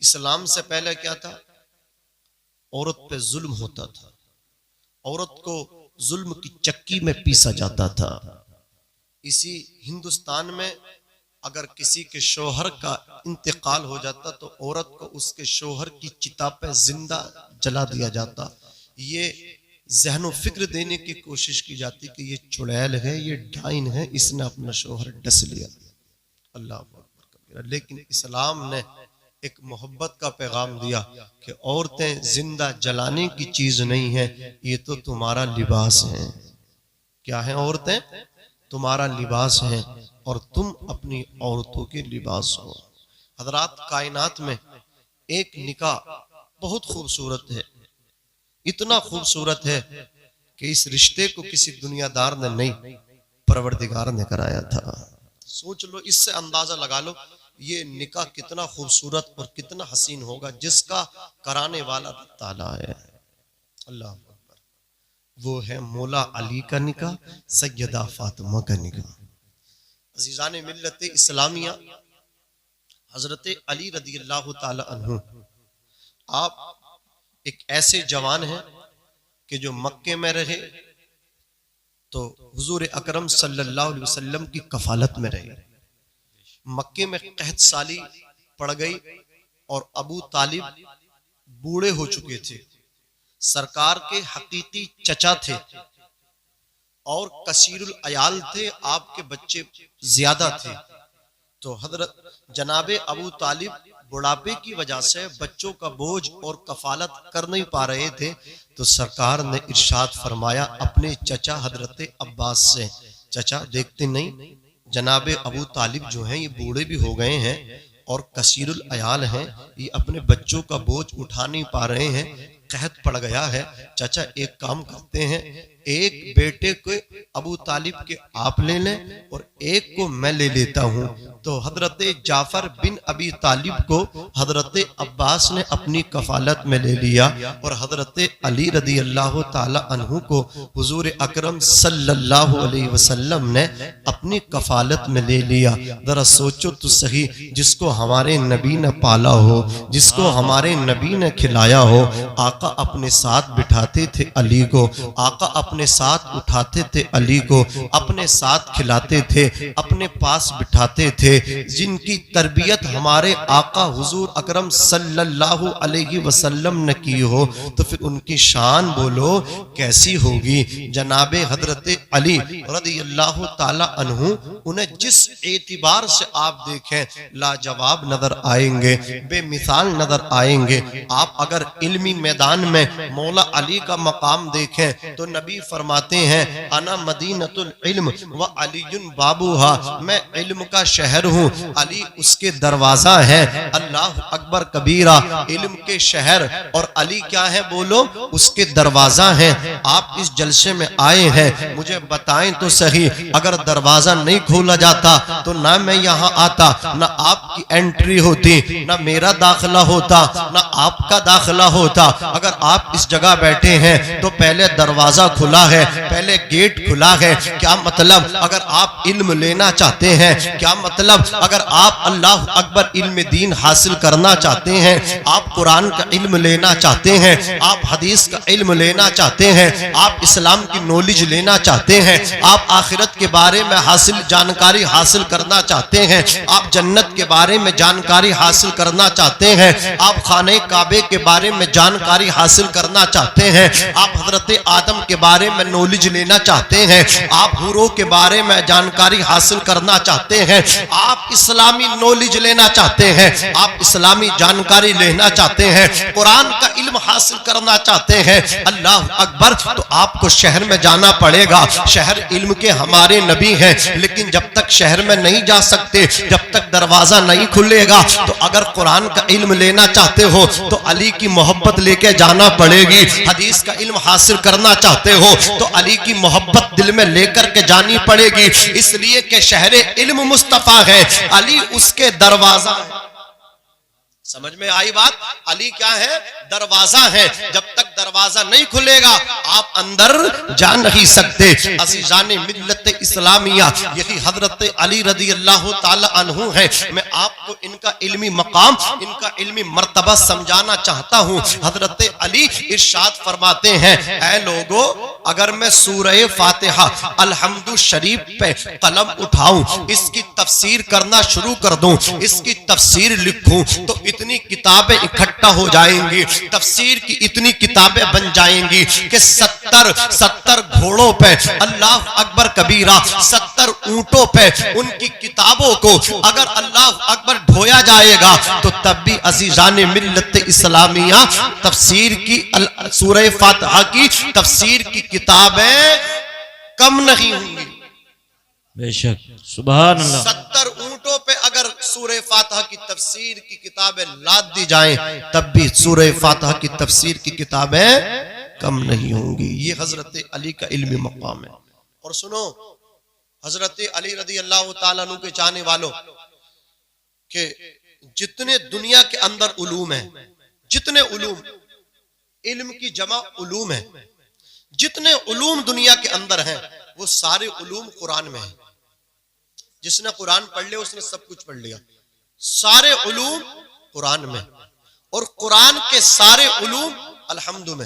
اسلام سے پہلے کیا تھا؟ عورت پہ ظلم ہوتا تھا، عورت کو ظلم کی چکی میں پیسا جاتا تھا۔ اسی ہندوستان میں اگر کسی کے شوہر کا انتقال ہو جاتا تو عورت کو اس کے شوہر کی چتا پہ زندہ جلا دیا جاتا۔ یہ ذہن و فکر دینے کی کوشش کی جاتی کہ یہ چڑیل ہے، یہ ڈائن ہے، اس نے اپنا شوہر ڈس لیا۔ اللہ اکبر۔ لیکن اسلام نے ایک محبت کا پیغام دیا کہ عورتیں زندہ جلانے کی چیز نہیں ہیں، یہ تو تمہارا لباس ہیں۔ کیا ہیں عورتیں؟ تمہارا لباس ہیں اور تم اپنی عورتوں کے لباس ہو۔ حضرات، کائنات میں ایک نکاح بہت خوبصورت ہے، اتنا خوبصورت ہے کہ اس رشتے کو کسی دنیا دار نے نہیں، پروردگار نے کرایا تھا۔ سوچ لو، اس سے اندازہ لگا لو یہ نکاح کتنا خوبصورت اور کتنا حسین ہوگا جس کا کرانے والا تعالیٰ ہے۔ اللہ اکبر۔ وہ ہے مولا علی کا نکاح، سیدہ فاطمہ کا نکاح۔ عزیزان ملت اسلامیہ، حضرت علی رضی اللہ تعالی عنہ، آپ ایک ایسے جوان ہیں کہ جو مکے میں رہے تو حضور اکرم صلی اللہ علیہ وسلم کی کفالت میں رہے۔ مکے میں قحط سالی پڑ گئی اور ابو طالب بوڑھے ہو چکے تھے، سرکار کے حقیقی چچا تھے اور کثیر العیال تھے، آپ کے بچے زیادہ تھے۔ تو حضرت جناب ابو طالب بڑھاپے کی وجہ سے بچوں کا بوجھ اور کفالت کر نہیں پا رہے تھے، تو سرکار نے ارشاد فرمایا اپنے چچا حضرت عباس سے، چچا دیکھتے نہیں جناب ابو طالب جو ہیں یہ بوڑھے بھی ہو گئے ہیں اور کثیر العیال ہیں، یہ اپنے بچوں کا بوجھ اٹھا نہیں پا رہے ہیں، قحط پڑ گیا ہے، چچا ایک کام کرتے ہیں، ایک بیٹے کو ابو طالب کے آپ لے لیں اور ایک کو میں لے لیتا ہوں۔ تو حضرت جعفر بن ابی طالب کو حضرت عباس نے اپنی کفالت میں لے لیا اور حضرت علی رضی اللہ تعالی عنہ کو حضور اکرم صلی اللہ علیہ وسلم نے اپنی کفالت میں لے لیا۔ ذرا سوچو تو صحیح، جس کو ہمارے نبی نے پالا ہو، جس کو ہمارے نبی نے کھلایا ہو، آقا اپنے ساتھ بٹھاتے تھے علی کو، آقا اپنے ساتھ اٹھاتے تھے علی کو، اپنے ساتھ کھلاتے تھے، اپنے پاس بٹھاتے تھے، جن کی تربیت ہمارے آقا حضور اکرم صلی اللہ علیہ وسلم نے کی ہو تو پھر ان کی شان بولو کیسی ہوگی۔ جناب حضرت علی رضی اللہ تعالی عنہ، انہیں جس اعتبار سے آپ دیکھیں لاجواب نظر آئیں گے، بے مثال نظر آئیں گے۔ آپ اگر علمی میدان میں مولا علی کا مقام دیکھیں تو نبی فرماتے ہیں انا مدینۃ العلم و علی بابوہا، میں علم کا شہر ہوں، علی اس کے دروازہ ہے۔ اللہ اکبر کبیرہ، علم کے شہر اور علی کیا ہے بولو، اس کے دروازہ ہیں۔ آپ اس جلسے میں آئے ہیں، مجھے بتائیں تو صحیح، اگر دروازہ نہیں کھولا جاتا تو نہ میں یہاں آتا، نہ آپ کی انٹری ہوتی، نہ میرا داخلہ ہوتا، نہ آپ کا داخلہ ہوتا۔ اگر آپ اس جگہ بیٹھے ہیں تو پہلے دروازہ کھلا ہے، پہلے گیٹ کھلا ہے۔ کیا مطلب اگر آپ علم لینا چاہتے ہیں، کیا مطلب اگر آپ اللہ اکبر علم دین حاصل کرنا چاہتے ہیں، آپ قرآن کا علم لینا چاہتے ہیں، آپ حدیث کا علم لینا چاہتے ہیں، آپ اسلام کی نالج لینا چاہتے ہیں، آپ آخرت کے بارے میں جانکاری حاصل کرنا چاہتے ہیں، آپ جنت کے بارے میں جانکاری حاصل کرنا چاہتے ہیں، آپ خانہ کعبے کے بارے میں جانکاری حاصل کرنا چاہتے ہیں، آپ حضرت آدم کے بارے میں نالج لینا چاہتے ہیں، آپ حوروں کے بارے میں جانکاری حاصل کرنا چاہتے ہیں، آپ اسلامی نالج لینا چاہتے ہیں، آپ اسلامی جانکاری لینا چاہتے ہیں، قرآن کا علم حاصل کرنا چاہتے ہیں، اللہ اکبر، تو آپ کو شہر میں جانا پڑے گا۔ شہر علم کے ہمارے نبی ہیں، لیکن جب تک شہر میں نہیں جا سکتے، جب تک دروازہ نہیں کھلے گا، تو اگر قرآن کا علم لینا چاہتے ہو تو علی کی محبت لے کے جانا پڑے گی۔ حدیث کا علم حاصل کرنا چاہتے ہو تو علی کی محبت دل میں لے کر کے جانی پڑے گی، اس لیے کہ شہر علم مصطفیٰ ہے، علی اس کے دروازہ ہے۔ سمجھ میں آئی بات؟ علی کیا ہے؟ دروازہ ہے۔ جب تک دروازہ دروازہ نہیں کھلے گا آپ اندر جا نہیں سکتے۔ عزیزان ملت اسلامیہ، یہی حضرت علی رضی اللہ تعالی عنہ ہے۔ میں آپ کو ان کا علمی مقام، ان کا علمی مرتبہ سمجھانا چاہتا ہوں۔ حضرت علی ارشاد فرماتے ہیں، اے لوگو اگر میں سورہ فاتحہ الحمد شریف پہ قلم اٹھاؤں، اس کی تفسیر کرنا شروع کر دوں، اس کی تفسیر لکھوں تو اتنی کتابیں اکٹھا ہو جائیں گی، تفسیر کی اتنی کتابیں بن جائیں گی کہ 70 گھوڑوں پہ اللہ اکبر کبیرہ، 70 اونٹوں پہ ان کی کتابوں کو اگر اللہ اکبر ڈھویا جائے گا تو تب بھی عزیزان ملت اسلامیہ تفسیر کی سورہ فاتحہ کی تفسیر کی کتابیں کم نہیں ہوں گی۔ بے شک، سبحان اللہ۔ 70 اونٹوں پہ اگر سورہ فاتحہ کی تفسیر کی کتابیں لاد دی جائیں تب بھی سورہ فاتحہ کی تفسیر کی کتابیں کم نہیں ہوں گی۔ یہ حضرت علی کا علمی مقام ہے۔ اور سنو حضرت علی رضی اللہ تعالیٰ عنہ کے چاہنے والوں کہ جتنے دنیا کے اندر علوم ہیں، جتنے علوم، علم کی جمع علوم ہے، جتنے علوم دنیا کے اندر ہیں وہ سارے علوم قرآن میں ہیں۔ جس نے قرآن پڑھ لیا اس نے سب کچھ پڑھ لیا۔ سارے علوم قرآن میں، اور قرآن کے سارے علوم الحمد میں،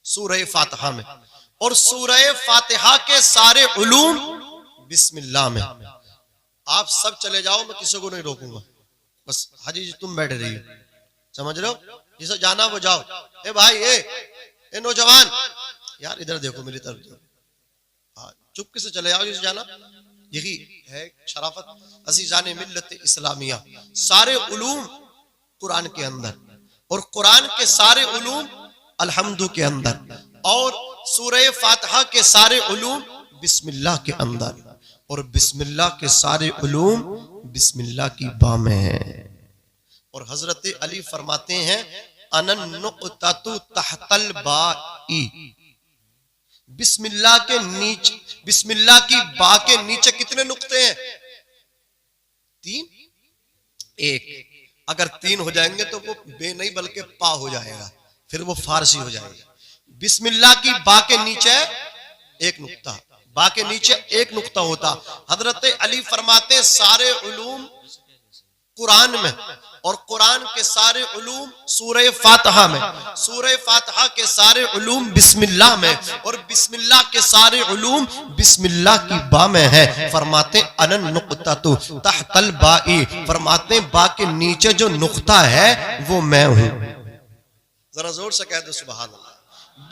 سورہ فاتحہ میں، اور سورہ فاتحہ کے سارے علوم بسم اللہ میں۔ آپ سب چلے جاؤ، میں کسی کو نہیں روکوں گا، بس حاجی جی تم بیٹھ رہی ہو، سمجھ رہے ہو؟ جسے جانا وہ جاؤ۔ اے بھائی، اے نوجوان، یار ادھر دیکھو، میری طرف دیکھو، چپکے سے چلے جاؤ جسے جانا۔ یہی ہے شرافت عزیزان ملت اسلامیہ۔ سارے علوم قرآن کے اندر، اور قرآن کے سارے علوم الحمد کے اندر، اور سورہ فاتحہ کے سارے علوم بسم اللہ کے اندر، اور بسم اللہ کے سارے علوم بسم اللہ کی با میں ہیں۔ اور حضرت علی فرماتے ہیں انا النقطۃ تحت الباء، بسم اللہ کے نیچے، بسم اللہ کی با کے نیچے کتنے نقطے ہیں؟ 3۔ ایک، اگر 3 ہو جائیں گے تو وہ بے نہیں بلکہ پا ہو جائے گا، پھر وہ فارسی ہو جائے گا۔ بسم اللہ کی با کے نیچے ایک نقطہ، با کے نیچے ایک نقطہ ہوتا۔ حضرت علی فرماتے سارے علوم قرآن میں، اور قرآن کے سارے علوم سورہ فاتحہ میں، سورہ فاتحہ کے سارے علوم بسم اللہ میں، اور بسم اللہ کے سارے علوم بسم اللہ کی با میں ہے۔ فرماتے انا النقطۃ تحت الباء، فرماتے با کے نیچے جو نقطہ ہے وہ میں ہوں۔ ذرا زور سے کہہ دو سبحان اللہ۔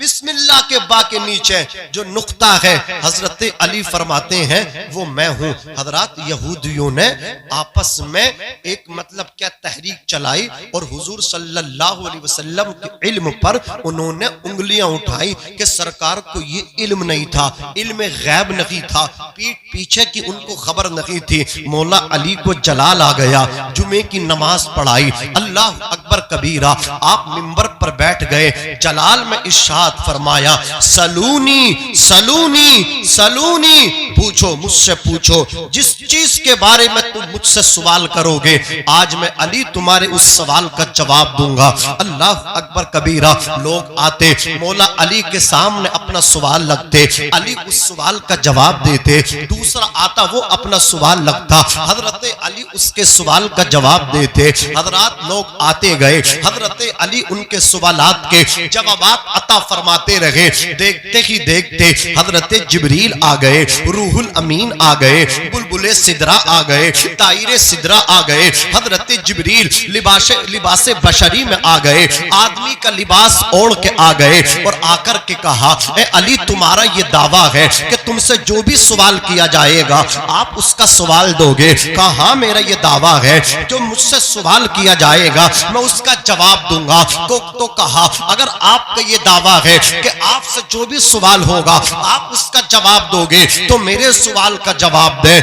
بسم اللہ کے با کے نیچے جو نقطہ ہے حضرت علی فرماتے ہیں وہ میں ہوں۔ حضرات یہودیوں نے آپس میں ایک مطلب کیا تحریک چلائی، اور حضور صلی اللہ علیہ وسلم کے علم پر انہوں نے انگلیاں اٹھائی کہ سرکار کو یہ علم نہیں تھا، علم غیب نہیں تھا، پیٹ پیچھے کی ان کو خبر نہیں تھی۔ مولا علی کو جلال آ گیا، جمعے کی نماز پڑھائی، اللہ اکبر کبیرہ، آپ منبر پر بیٹھ گئے، جلال میں ارشاد فرمایا سلونی سلونی سلونی، پوچھو مجھ سے پوچھو، جس چیز کے بارے میں تم مجھ سے سوال کرو گے آج میں علی تمہارے اس سوال کا جواب دوں گا۔ اللہ اکبر کبیرہ۔ لوگ آتے مولا علی کے سامنے اپنا سوال لگتے، علی اس سوال کا جواب دیتے، دوسرا آتا وہ اپنا سوال لگتا، حضرت علی اس کے سوال کا جواب دیتے۔ حضرات لوگ آتے گئے، حضرت علی ان کے سوالات کے جوابات عطا فرماتے رہے۔ دیکھتے ہی دیکھتے حضرت جبریل آ گئے، روح الامین آ گئے، بلبل سدرہ آ گئے، طائر سدرہ آ گئے۔ حضرت جبریل لباس بشری میں آ گئے، آدمی کا لباس اوڑھ کے آ گئے، اور آ کر کے کہا اے علی تمہارا یہ دعویٰ ہے کہ تم سے جو بھی سوال کیا جائے گا آپ اس کا سوال دو گے؟ کہا ہاں میرا یہ دعویٰ ہے، جو مجھ سے سوال کیا جائے گا میں اس کا جواب دوں گا۔ تو کہا اگر آپ کا یہ دعویٰ ہے کہ آپ سے جو بھی سوال ہوگا آپ اس کا جواب دو گے تو میرے سوال کا جواب دیں۔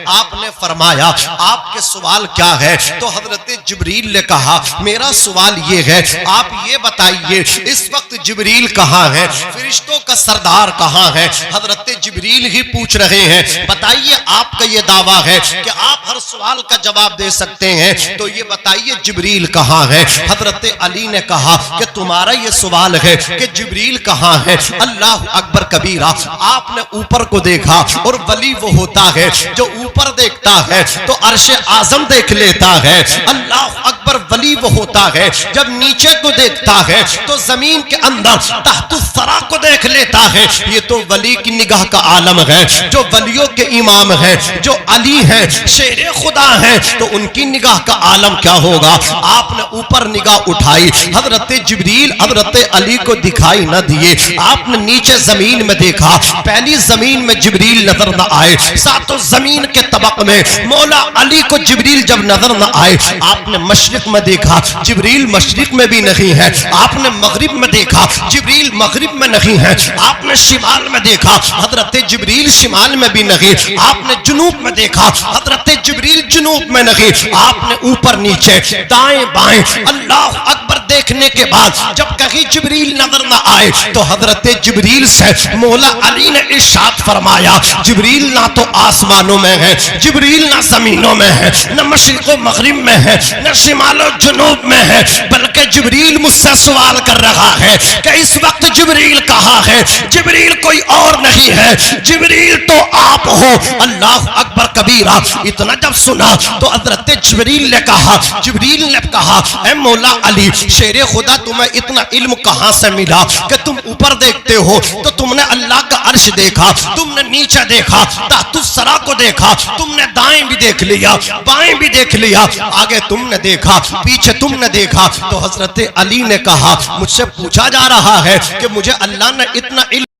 آپ نے فرمایا آپ کے سوال کیا ہے؟ تو حضرت جبریل نے کہا میرا سوال یہ ہے، آپ یہ بتائیے اس وقت جبریل کہاں ہے، فرشتوں کا سردار کہاں ہے؟ حضرت جبریل ہی پوچھ رہے ہیں بتائیے آپ کا یہ دعویٰ ہے کہ آپ ہر سوال کا جواب دے سکتے ہیں، تو یہ بتائیے جبریل کہاں ہے؟ حضرت علی نے کہا کہ تمہارا یہ سوال ہے کہ جبریل کہاں ہے؟ اللہ اکبر کبیرہ. آپ نے اوپر کو دیکھا، اور ولی وہ ہوتا ہے جو اوپر دیکھتا ہے تو عرش اعظم دیکھ لیتا ہے. اللہ اکبر. ولی وہ ہوتا ہے جب نیچے کو دیکھتا ہے تو زمین کے اندر تحت الثری کو دیکھ لیتا ہے. یہ تو ولی کی نگاہ کا عالم ہے. جو ولیوں کے امام ہے، جو علی ہے، شیر خدا ہے، تو ان کی نگاہ کا عالم کیا ہوگا؟ آپ نے اوپر نگاہ اٹھائی، حضرت جبریل حضرت علی کو دکھائی نہ دیے. آپ نے نیچے زمین میں دیکھا، پہلی زمین میں جبریل نظر نہ آئے. ساتوں زمین کے طبق میں مولا علی کو جبریل جب نظر نہ آئے، آپ نے مشرق میں دیکھا، جبریل مشرق میں بھی نہیں ہے. آپ نے مغرب میں دیکھا، جبریل مغرب میں نہیں ہے. آپ نے شمال میں دیکھا، حضرت جبریل شمال میں بھی نہیں. آپ نے جنوب میں دیکھا، حضرت جبریل جنوب میں نہیں. آپ نے اوپر نیچے دائیں بائیں اللہ اکبر دیکھنے کے بعد جب کہیں جبریل نظر نہ آئے تو حضرت جبریل سے مولا علی نے ارشاد فرمایا، جبریل نہ تو آسمانوں میں ہے، جبریل نہ زمینوں میں ہے، نہ مشرق و مغرب میں ہے، نہ شمال و جنوب میں ہے، بلکہ جبریل مجھ سے سوال کر رہا ہے کہ اس وقت جبریل کہاں ہے؟ جبریل کوئی اور نہیں ہے، جبریل تو آپ ہو. اللہ اکبر کبیرہ. اتنا جب سنا تو حضرت جبریل نے کہا، جبریل نے کہا اے مولا علی شیر خدا، تمہیں اتنا علم کہاں سے ملا کہ تم اوپر دیکھتے ہو تو تم نے اللہ کا عرش دیکھا، تم نے نیچے دیکھا، تحت الثری کو دیکھا، تم نے دائیں بھی دیکھ لیا، بائیں بھی دیکھ لیا، آگے تم نے دیکھا، پیچھے تم نے دیکھا. تو حضرت علی نے کہا مجھ سے پوچھا جا رہا ہے کہ مجھے اللہ نے اتنا علم